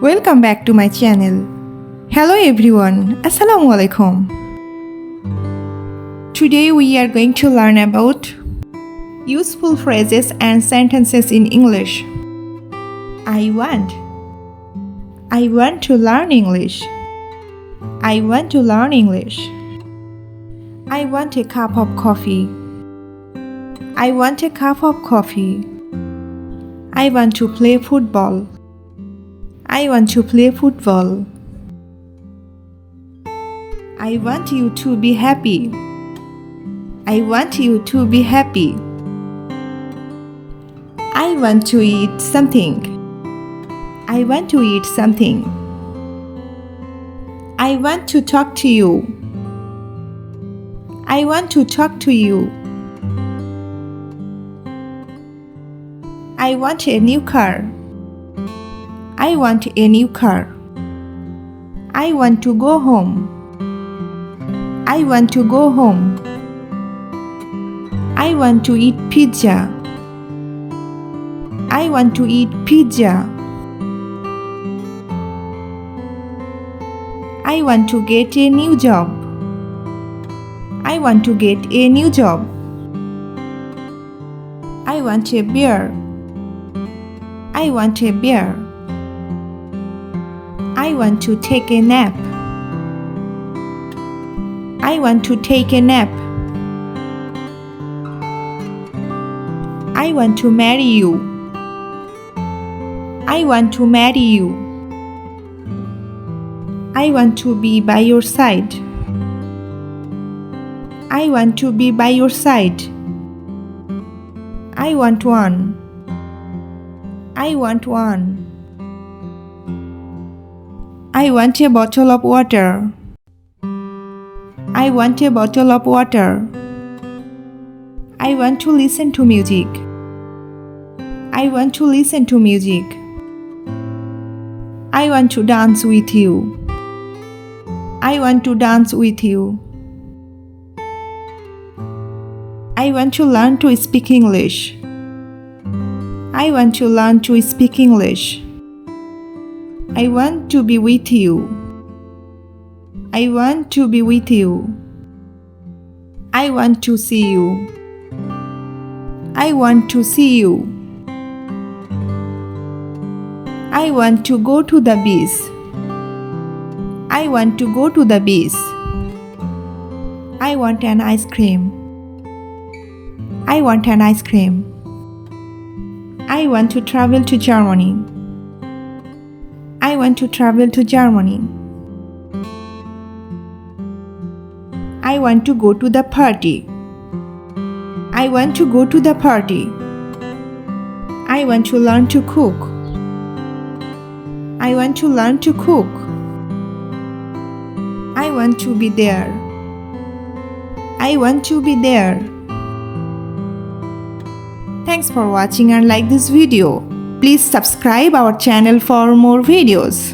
Welcome back to my channel. Hello everyone, Assalamu alaikum. Today we are going to learn about useful phrases and sentences in English. I want to learn English. I want to learn English. I want a cup of coffee. I want a cup of coffee. I want to play football. I want to play football. I want you to be happy. I want you to be happy. I want to eat something. I want to eat something. I want to talk to you. I want to talk to you. I want a new car. I want a new car. I want to go home. I want to go home. I want to eat pizza. I want to eat pizza. I want to get a new job. I want to get a new job. I want a beer. I want a beer. I want to take a nap. I want to take a nap. I want to marry you. I want to marry you. I want to be by your side. I want to be by your side. I want one. I want one. I want a bottle of water. I want a bottle of water. I want to listen to music. I want to listen to music. I want to dance with you. I want to dance with you. I want to learn to speak English. I want to learn to speak English. I want to be with you. I want to be with you. I want to see you. I want to see you. I want to go to the beach. I want to go to the beach. I want an ice cream. I want an ice cream. I want to travel to Germany. I want to travel to Germany. I want to go to the party. I want to go to the party. I want to learn to cook. I want to learn to cook. I want to be there. I want to be there. Thanks for watching and like this video. Please subscribe our channel for more videos.